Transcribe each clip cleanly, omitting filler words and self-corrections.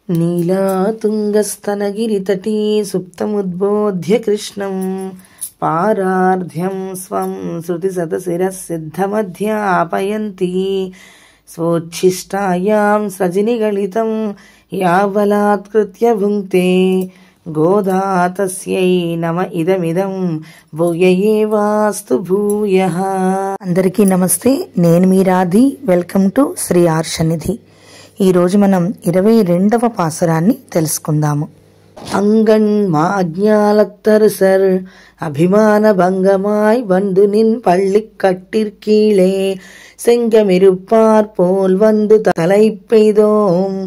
नीलातुङ्गस्तनगिरितटी सुप्तमुद्बोध्य कृष्णं पारार्ध्यं स्वं श्रुतिशतशिरः सिद्धमध्यापयन्ती स्वोच्छिष्टायां सजिनिगलितं यावलात्कृत्य भुङ्क्ते गोदा तस्यै नम इदमिदं भूय एवास्तु भूयः। అందరికీ నమస్తే, నేను మీ రాధి. Welcome to Shri Arshanidhi. ఈరోజు మనం 22వ పాసురాన్ని తెలుసుకుందాము. అంగణ్ మాజ్ఞాలత్తరుసర్ అభిమాన భంగమాయ్ வந்து நின் பள்ளிக் கட்டிற்கீழே செங்கமிருப்பார் போல் வந்து தலை பெய்தோம்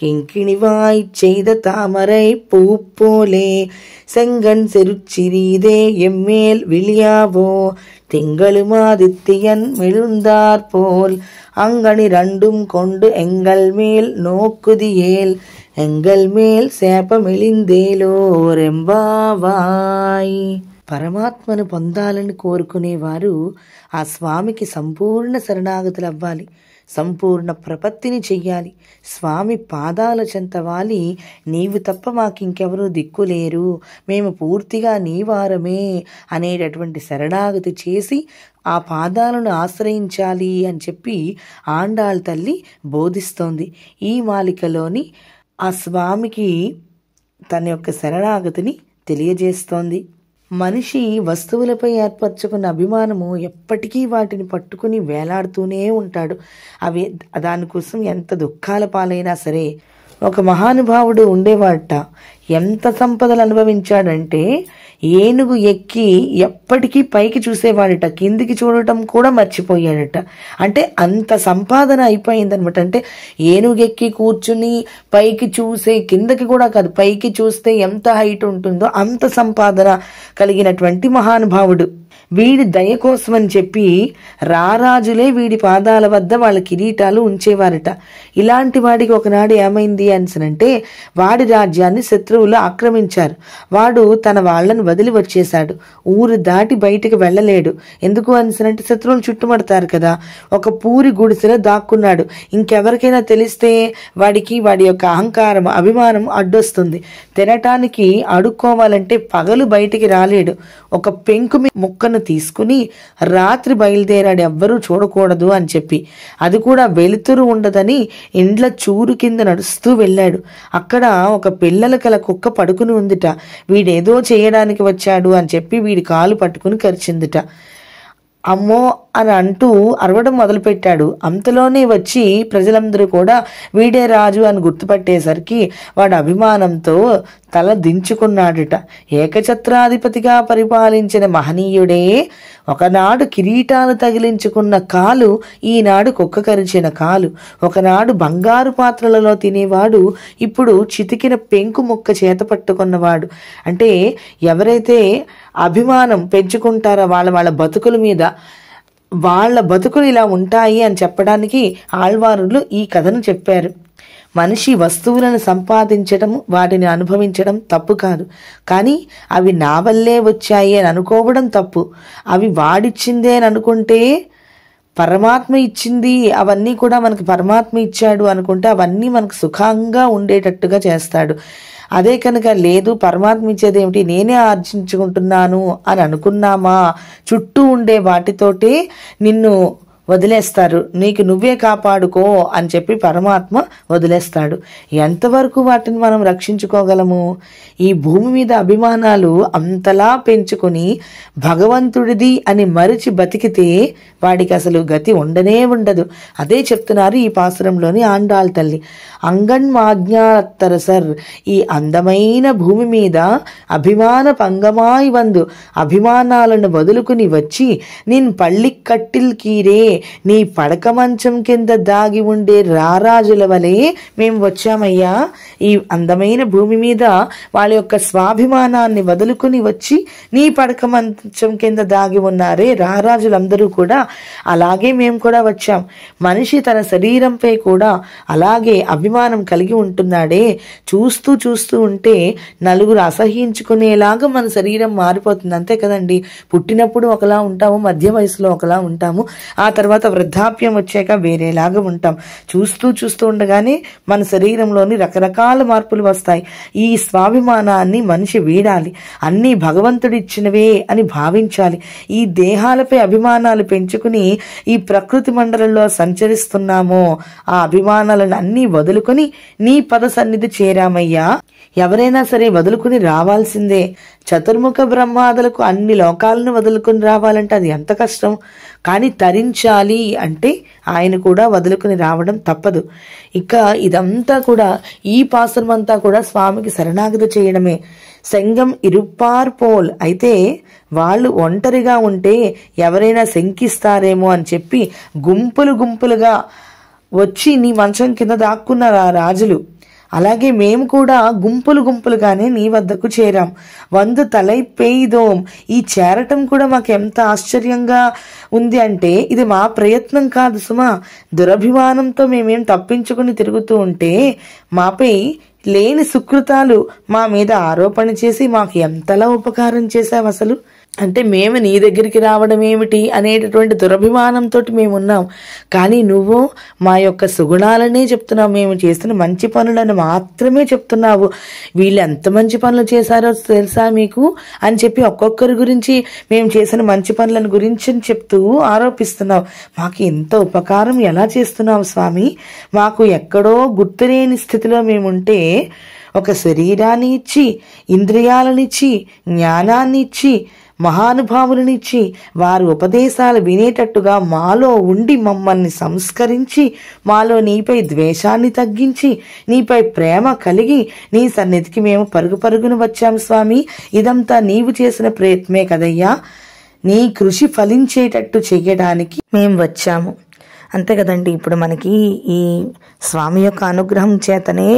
கிங்கிணிவாய் செய்த தாமரை பூ போலே செங்கன் செருச்சிறீதே எம்மேல் விழியாவோ திங்களுமாதித்தியன் மெழுந்தார் போல் அங்கனி ரெண்டும் கொண்டு எங்கள் மேல் நோக்குதியேல் ఎంగల్ మేల్ శాపమిళిందేలో రెంబావాయ్. పరమాత్మను పొందాలని కోరుకునేవారు ఆ స్వామికి సంపూర్ణ శరణాగతులు అవ్వాలి, సంపూర్ణ ప్రపత్తిని చెయ్యాలి. స్వామి పాదాల చెంత వాలి, నీవు తప్ప మాకింకెవరూ దిక్కులేరు, మేము పూర్తిగా నీవారమే అనేటటువంటి శరణాగతి చేసి ఆ పాదాలను ఆశ్రయించాలి అని చెప్పి ఆండాళ్ తల్లి బోధిస్తోంది. ఈ మాలికలోని ఆ స్వామికి తన యొక్క శరణాగతిని తెలియజేస్తోంది. మనిషి వస్తువులపై ఏర్పరచుకున్న అభిమానము ఎప్పటికీ వాటిని పట్టుకుని వేలాడుతూనే ఉంటాడు. అవి దానికోసం ఎంత దుఃఖాల పాలైనా సరే. ఒక మహానుభావుడు ఉండేవాడట. ఎంత సంపదలు అనుభవించాడంటే ఏనుగు ఎక్కి ఎప్పటికీ పైకి చూసేవాడట, కిందికి చూడటం కూడా మర్చిపోయాడట. అంటే అంత సంపాదన అయిపోయిందనమాట. అంటే ఏనుగు ఎక్కి కూర్చుని పైకి చూసే, కిందకి కూడా కాదు, పైకి చూస్తే ఎంత హైట్ ఉంటుందో అంత సంపాదన కలిగినటువంటి మహానుభావుడు. వీడి దయ కోసమని చెప్పి రారాజులే వీడి పాదాల వద్ద వాళ్ళ కిరీటాలు ఉంచేవారట. ఇలాంటి వాడికి ఒకనాడు ఏమైంది అనిసనంటే, వాడి రాజ్యాన్ని శత్రువులు ఆక్రమించారు. వాడు తన వాళ్ళను వదిలి వచ్చేశాడు. ఊరు దాటి బయటికి వెళ్ళలేడు. ఎందుకు అనిసనంటే శత్రువులు చుట్టుముడతారు కదా. ఒక పూరి గుడిసెలో దాక్కున్నాడు. ఇంకెవరికైనా తెలిస్తే వాడికి వాడి యొక్క అహంకారం, అభిమానం అడ్డొస్తుంది. తినటానికి అడుక్కోవాలంటే పగలు బయటికి రాలేడు. ఒక పెంకు ముక్కను తీసుకుని రాత్రి బయలుదేరాడు, ఎవ్వరూ చూడకూడదు అని చెప్పి. అది కూడా వెలుతురు ఉండదని ఇండ్ల చూరు కింద నడుస్తూ వెళ్ళాడు. అక్కడ ఒక పిల్లల కల కుక్క పడుకుని ఉందిట. వీడేదో చేయడానికి వచ్చాడు అని చెప్పి వీడి కాలు పట్టుకుని కరిచిందిట. అమ్మో అని అంటూ అరవడం మొదలుపెట్టాడు. అంతలోనే వచ్చి ప్రజలందరూ కూడా వీడే రాజు అని గుర్తుపట్టేసరికి వాడు అభిమానంతో తల దించుకున్నాడుట. ఏకఛత్రాధిపతిగా పరిపాలించిన మహనీయుడే ఒకనాడు కిరీటాలు తగిలించుకున్న కాలు ఈనాడు కుక్క కరిచిన కాలు. ఒకనాడు బంగారు పాత్రలలో తినేవాడు ఇప్పుడు చితికిన పెంకు ముక్క చేత పట్టుకున్నవాడు. అంటే ఎవరైతే అభిమానం పెంచుకుంటారో వాళ్ళ బతుకుల మీద, వాళ్ళ బతుకులు ఇలా ఉంటాయి అని చెప్పడానికి ఆళ్వారులు ఈ కథను చెప్పారు. మనిషి వస్తువులను సంపాదించడం, వాటిని అనుభవించడం తప్పు కాదు. కానీ అవి నా వల్లే వచ్చాయి అని అనుకోవడం తప్పు. అవి వాడిచ్చిందే అని అనుకుంటే, పరమాత్మ ఇచ్చింది అవన్నీ కూడా మనకు పరమాత్మ ఇచ్చాడు అనుకుంటే అవన్నీ మనకు సుఖంగా ఉండేటట్టుగా చేస్తాడు. అదే కనుక లేదు, పరమాత్మ ఇచ్చేది ఏమిటి, నేనే ఆర్జించుకుంటున్నాను అని అనుకున్నామా, చుట్టూ ఉండే వాటితోటే నిన్ను వదిలేస్తారు. నీకు నువ్వే కాపాడుకో అని చెప్పి పరమాత్మ వదిలేస్తాడు. ఎంతవరకు వాటిని మనం రక్షించుకోగలము? ఈ భూమి మీద అభిమానాలు అంతలా పెంచుకొని భగవంతుడిది అని మరిచి బతికితే వాడికి అసలు గతి ఉండనే ఉండదు. అదే చెప్తున్నారు ఈ పాసురంలోని ఆండాళ్ తల్లి. అంగణ్ మాజ్ఞాలత్తరసర్, ఈ అందమైన భూమి మీద అభిమాన పంగమాయి వందు, అభిమానాలను వదులుకుని వచ్చి నిన్ పళ్ళిక్ కట్టిల్ కీరే, నీ పడక మంచం కింద దాగి ఉండే రారాజుల వలె మేము వచ్చామయ్యా. ఈ అందమైన భూమి మీద వాళ్ళ యొక్క స్వాభిమానాన్ని వదులుకుని వచ్చి నీ పడక మంచం కింద దాగి ఉన్నారే రారాజులందరూ కూడా, అలాగే మేము కూడా వచ్చాం. మనిషి తన శరీరంపై కూడా అలాగే అభిమానం కలిగి ఉంటున్నాడే. చూస్తూ చూస్తూ ఉంటే నలుగురు అసహ్యించుకునేలాగా మన శరీరం మారిపోతుంది. అంతే కదండి. పుట్టినప్పుడు ఒకలా ఉంటాము, మధ్య వయసులో ఒకలా ఉంటాము, ఆ తర్వాత వృద్ధాప్యం వచ్చాక వేరేలాగా ఉంటాం. చూస్తూ ఉండగానే మన శరీరంలోని రకరకాల మార్పులు వస్తాయి. ఈ స్వాభిమానాన్ని మనిషి వీడాలి. అన్నీ భగవంతుడిచ్చినవే అని భావించాలి. ఈ దేహాలపై అభిమానాలు పెంచుకుని ఈ ప్రకృతి మండలంలో సంచరిస్తున్నామో ఆ అభిమానాలను అన్నీ వదులుకొని నీ పద సన్నిధి చేరామయ్యా. ఎవరైనా సరే వదులుకుని రావాల్సిందే. చతుర్ముఖ బ్రహ్మాదులకు అన్ని లోకాలను వదులుకుని రావాలంటే అది ఎంత కష్టం. కానీ తరించాలి అంటే ఆయన కూడా వదులుకుని రావడం తప్పదు. ఇక ఇదంతా కూడా ఈ పాసురం అంతా కూడా స్వామికి శరణాగతి చేయడమే. సంగం ఇరుప్పార్ పోల్. అయితే వాళ్ళు ఒంటరిగా ఉంటే ఎవరైనా శంకిస్తారేమో అని చెప్పి గుంపులుగా వచ్చి నీ మంచం కింద దాక్కున్నారు ఆ రాజులు. అలాగే మేము కూడా గుంపులుగానే నీ వద్దకు చేరాం. వందు తలై పెయిదోం. ఈ చేరటం కూడా మాకు ఎంత ఆశ్చర్యంగా ఉంది అంటే ఇది మా ప్రయత్నం కాదు సుమా. దురభిమానంతో మేమేం తప్పించుకుని తిరుగుతూ ఉంటే మాపై లేని సుకృతాలు మా మీద ఆరోపణ చేసి మాకు ఎంతలా ఉపకారం చేశావు అసలు. అంటే మేము నీ దగ్గరికి రావడం ఏమిటి అనేటటువంటి దురభిమానంతో మేమున్నాం. కానీ నువ్వు మా యొక్క సుగుణాలనే చెప్తున్నావు, మేము చేసిన మంచి పనులను మాత్రమే చెప్తున్నావు. వీళ్ళు ఎంత మంచి పనులు చేశారో తెలుసా మీకు అని చెప్పి ఒక్కొక్కరి గురించి మేము చేసిన మంచి పనులను గురించి చెప్తూ ఆరోపిస్తున్నావు. మాకు ఎంత ఉపకారం ఎలా చేస్తున్నావు స్వామి. మాకు ఎక్కడో గుర్తులేని స్థితిలో మేముంటే ఒక శరీరాన్ని ఇచ్చి, ఇంద్రియాలనిచ్చి, జ్ఞానాన్ని ఇచ్చి, మహానుభావులనిచ్చి వారి ఉపదేశాలు వినేటట్టుగా మాలో ఉండి మమ్మల్ని సంస్కరించి మాలో నీపై ద్వేషాన్ని తగ్గించి నీపై ప్రేమ కలిగి నీ సన్నిధికి మేము పరుగున వచ్చాము స్వామి. ఇదంతా నీవు చేసిన ప్రయత్నమే కదయ్యా. నీ కృషి ఫలించేటట్టు చెయ్యడానికి మేము వచ్చాము. అంతే కదండి. ఇప్పుడు మనకి ఈ స్వామి యొక్క అనుగ్రహం చేతనే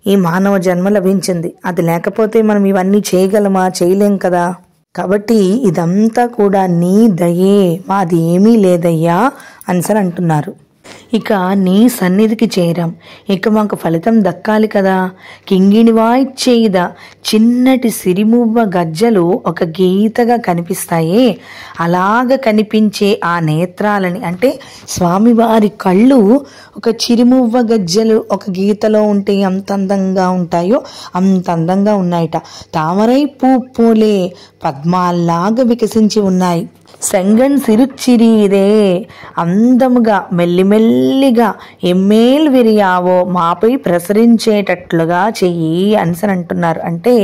ఈ మానవ జన్మ లభించింది. అది లేకపోతే మనం ఇవన్నీ చేయగలమా? చేయలేం కదా. కాబట్టి ఇదంతా కూడా నీ దయే, మాది ఏమీ లేదయ్యా అని అంటున్నారు. ఇక నీ సన్నిధికి చేరాం, ఇక మాకు ఫలితం దక్కాలి కదా. కింగిణివాయిచ్చేయిద. చిన్నటి సిరిమువ్వ గజ్జలు ఒక గీతగా కనిపిస్తాయే, అలాగ కనిపించే ఆ నేత్రాలని, అంటే స్వామివారి కళ్ళు ఒక చిరుమువ్వ గజ్జలు ఒక గీతలో ఉంటే ఎంత అందంగా ఉంటాయో అంత అందంగా ఉన్నాయట. తామరై పూపోలే పద్మాల్లాగా వికసించి ఉన్నాయి. సెంగన్ సిరుచిరీరే. అందముగా మెల్లిమెల్లిగా ఎమ్మేలు విరియావో మాపై ప్రసరించేటట్లుగా చెయ్యి అని అంటున్నారు. అంటే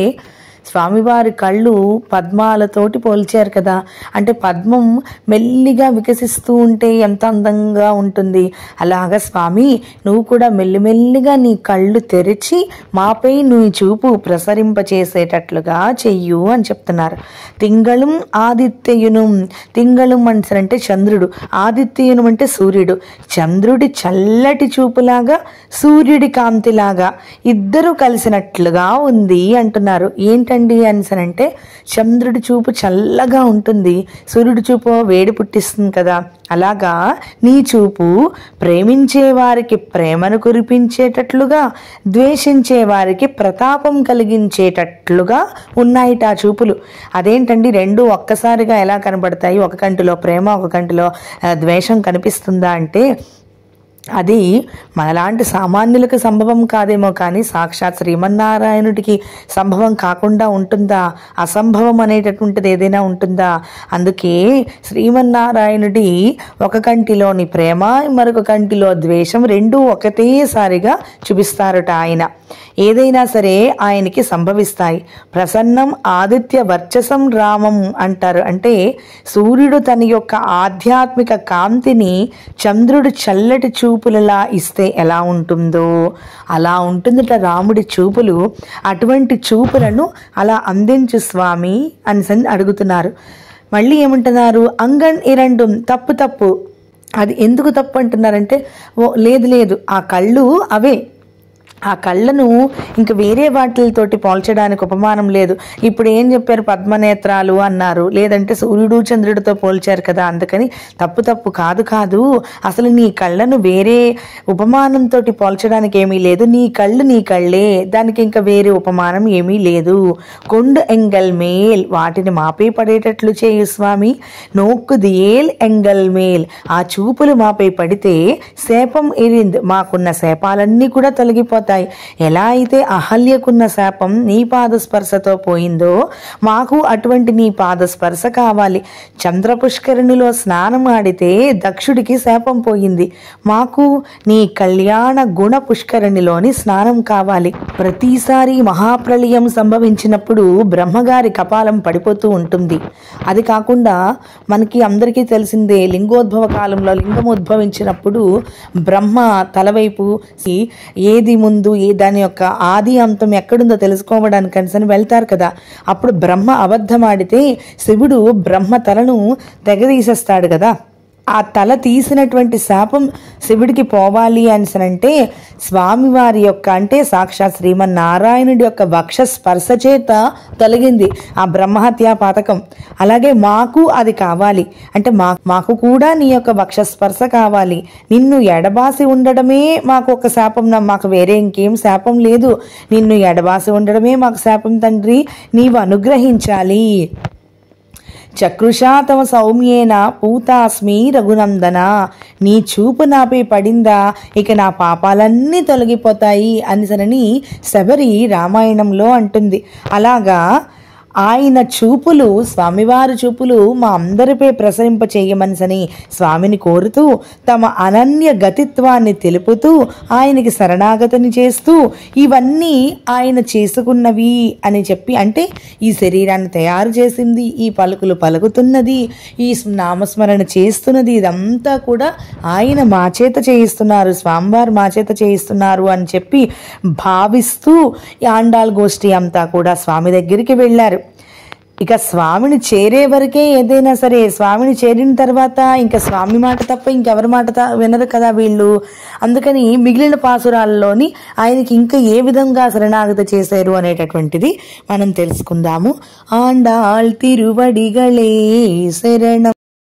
స్వామివారి కళ్ళు పద్మాలతోటి పోల్చారు కదా. అంటే పద్మం మెల్లిగా వికసిస్తూ ఉంటే ఎంత అందంగా ఉంటుంది. అలాగా స్వామి నువ్వు కూడా మెల్లిమెల్లిగా నీ కళ్ళు తెరిచి మాపై నీ చూపు ప్రసరింపచేసేటట్లుగా చెయ్యు అని చెప్తున్నారు. తింగళం ఆదిత్యయునం. తింగళం అంటే చంద్రుడు, ఆదిత్యయునం అంటే సూర్యుడు. చంద్రుడి చల్లటి చూపులాగా సూర్యుడి కాంతిలాగా ఇద్దరు కలిసినట్లుగా ఉంది అంటున్నారు. ఏంటండి అంటే చంద్రుడి చూపు చల్లగా ఉంటుంది, సూర్యుడి చూపు వేడి పుట్టిస్తుంది కదా. అలాగా నీ చూపు ప్రేమించే వారికి ప్రేమను కురిపించేటట్లుగా, ద్వేషించే వారికి ప్రతాపం కలిగించేటట్లుగా ఉన్నాయిట ఆ చూపులు. అదేంటండి రెండు ఒక్కసారిగా ఎలా కనబడతాయి? ఒక కంటిలో ప్రేమ, ఒక కంటిలో ద్వేషం కనిపిస్తుందా అంటే అది మనలాంటి సామాన్యులకు సంభవం కాదేమో, కానీ సాక్షాత్ శ్రీమన్నారాయణుడికి సంభవం కాకుండా ఉంటుందా? అసంభవం అనేటటువంటిది ఏదైనా ఉంటుందా? అందుకే శ్రీమన్నారాయణుడి ఒక కంటిలోని ప్రేమ, మరొక కంటిలో ద్వేషం రెండూ ఒకటేసారిగా చూపిస్తారట ఆయన. ఏదైనా సరే ఆయనకి సంభవిస్తాయి. ప్రసన్నం ఆదిత్య వర్చసం రామం అంటారు. అంటే సూర్యుడు తన యొక్క ఆధ్యాత్మిక కాంతిని చంద్రుడు చల్లటి చూపులలా ఇస్తే ఎలా ఉంటుందో అలా ఉంటుందట రాముడి చూపులు. అటువంటి చూపులను అలా అందించు స్వామి అని అడుగుతున్నారు. మళ్ళీ ఏమంటున్నారు? అంగన్ ఇరండం. తప్పు. అది ఎందుకు తప్పు అంటున్నారంటే లేదు ఆ కళ్ళు అవే, ఆ కళ్ళను ఇంక వేరే వాటితోటి పోల్చడానికి ఉపమానం లేదు. ఇప్పుడు ఏం చెప్పారు, పద్మనేత్రాలు అన్నారు, లేదంటే సూర్యుడు చంద్రుడితో పోల్చారు కదా, అందుకని తప్పు కాదు. అసలు నీ కళ్ళను వేరే ఉపమానంతో పోల్చడానికి ఏమీ లేదు. నీ కళ్ళు నీ కళ్ళే, దానికి ఇంకా వేరే ఉపమానం ఏమీ లేదు. కొండు ఎంగల్ మేల్, వాటిని మాపై పడేటట్లు చేయు స్వామి. నోక్కు దియేల్ ఎంగల్ మేల్, ఆ చూపులు మాపై పడితే శాపం ఎరింద్, మాకున్న శాపాలన్నీ కూడా తొలగిపోతాయి. ఎలా అయితే అహల్యకున్న శాపం నీ పాదస్పర్శతో పోయిందో మాకు అటువంటి నీ పాదస్పర్శ కావాలి. చంద్రపుష్కరిణిలో స్నానం ఆడితే దక్షుడికి శాపం పోయింది, మాకు నీ కళ్యాణ గుణ పుష్కరిణిలోని స్నానం కావాలి. ప్రతిసారి మహాప్రళయం సంభవించినప్పుడు బ్రహ్మగారి కపాలం పడిపోతూ ఉంటుంది. అది కాకుండా మనకి అందరికీ తెలిసిందే, లింగోద్భవ కాలంలో లింగం ఉద్భవించినప్పుడు బ్రహ్మ తలవైపు ఏది ముందు దాని యొక్క ఆది అంతం ఎక్కడుందో తెలుసుకోవడానికి అని వెళ్తారు కదా. అప్పుడు బ్రహ్మ అబద్ధం ఆడితే శివుడు బ్రహ్మ తలను తెగదీసేస్తాడు కదా. ఆ తల తీసినటువంటి శాపం శివుడికి పోవాలి అంటే స్వామివారి యొక్క, అంటే సాక్షాత్ శ్రీమన్నారాయణుడి యొక్క వక్ష స్పర్శ చేత తొలగింది ఆ బ్రహ్మహత్యా పాతకం. అలాగే మాకు అది కావాలి అంటే మాకు కూడా నీ యొక్క వక్ష స్పర్శ కావాలి. నిన్ను ఎడబాసి ఉండడమే మాకు ఒక శాపం, మాకు వేరే ఇంకేం శాపం లేదు. నిన్ను ఎడబాసి ఉండడమే మాకు శాపం తండ్రి, నీవు అనుగ్రహించాలి. చక్రుషా తమ సౌమ్యేన పూతాస్మి రఘునందన, నీ చూపు నాపై పడిందా ఇక నా పాపాలన్నీ తొలగిపోతాయి అనిసరని శబరి రామాయణంలో అంటుంది. అలాగా ఆయన చూపులు, స్వామివారి చూపులు మా అందరిపై ప్రసరింప చేయమనిసని స్వామిని కోరుతూ తమ అనన్య గతిత్వాన్ని తెలుపుతూ ఆయనకి శరణాగతిని చేస్తూ ఇవన్నీ ఆయన చేసుకున్నవి అని చెప్పి, అంటే ఈ శరీరాన్ని తయారు చేసింది, ఈ పలుకులు పలుకుతున్నది, ఈ నామస్మరణ చేస్తున్నది, ఇదంతా కూడా ఆయన మా చేత చేయిస్తున్నారు, స్వామివారు మా చేత చేయిస్తున్నారు అని చెప్పి భావిస్తూ ఆండాళ్ గోష్ఠి అంతా కూడా స్వామి దగ్గరికి వెళ్ళారు. ఇక స్వామిని చేరే వరకే ఏదైనా సరే, స్వామిని చేరిన తర్వాత ఇంకా స్వామి మాట తప్ప ఇంకెవరి మాట వినరు కదా వీళ్ళు. అందుకని మిగిలిన పాసురాల్లోని ఆయనకి ఇంకా ఏ విధంగా శరణాగతి చేశారు అనేటటువంటిది మనం తెలుసుకుందాము. ఆండాళ్ తిరువడిగళే శరణం.